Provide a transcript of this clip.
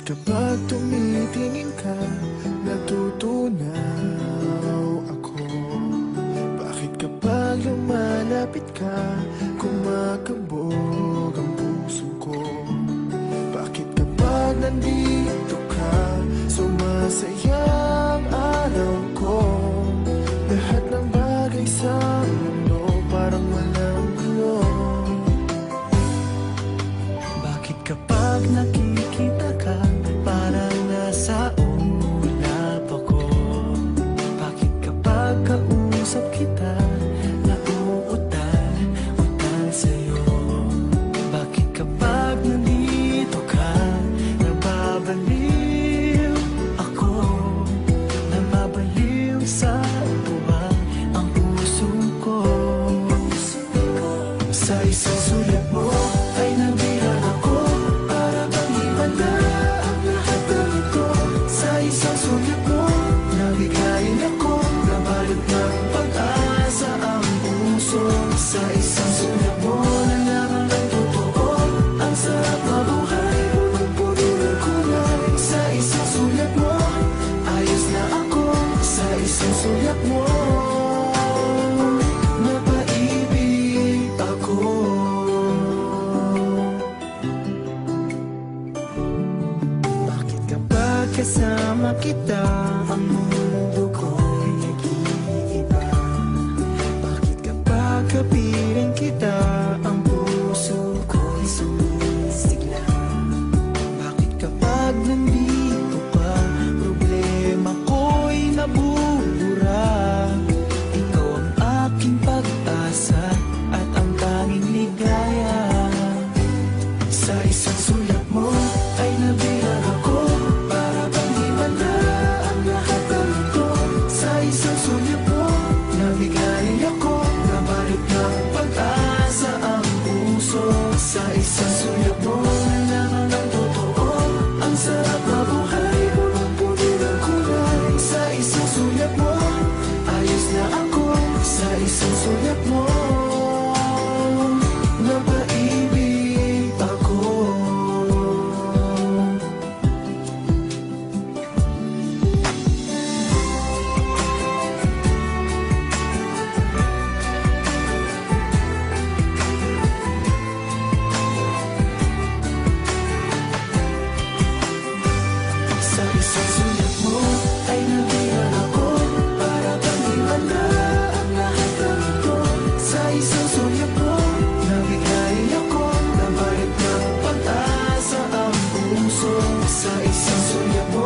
Kapag tumitingin ka, natutunaw ako. Bakit kapag lumalapit ka, kumakabog ang puso ko? Bakit kapag nandito ka, sumasaya ang araw ko? Lahat ng bagay sa mundo parang walang gulo. Bakit kapag nakikita ka, parang nasa ulap ako? Bakit kapag kausap kita, nauutal sa'yo? Bakit kapag nandito ka, nababaliw ako? Nababaliw sa tuwa ang puso ko. Sa isang sulat mo ay nabihan ako, para bang himanda ang lahat ng ito. Sa isang sulat mo, nabigayin ako, nabalot ng pag-asa ang puso. Sa isang sulat mo, nalaman ng totoo, ang sarap mabuhay, punong-puno ng kulay. Sa isang sulat mo, ayos na ako. Sa isang sulat mo, napaibig ako. Bakit kapag kasama kita, ang mundo ko'y nag-iiba? Bakit kapag kapiling kita, ang puso ko'y sumisigla? Bakit kapag nandito ka, problema ko'y nabubura? Ikaw ang aking pag-asa at ang tanging ligaya. Sa isang sulat mo ay nabihan ako, para bang himanda ang lahat ng ito. Sa isang sulat mo, nabigayin ako, nabalot ng pag-asa ang puso. Sa isang sulat mo, nalaman ng totoo, ang sarap mabuhay, punong-puno ng kulay. Sa isang sulat mo, ayos na ako. Sa isang sulat mo, napaibig ako. Sa isang sulat mo ay nabihan ako, para bang himanda ang lahat ng ito. Sa isang sulat mo, nabigayin ako, nabalot ng pag-asa ang puso. Sa isang sulat mo,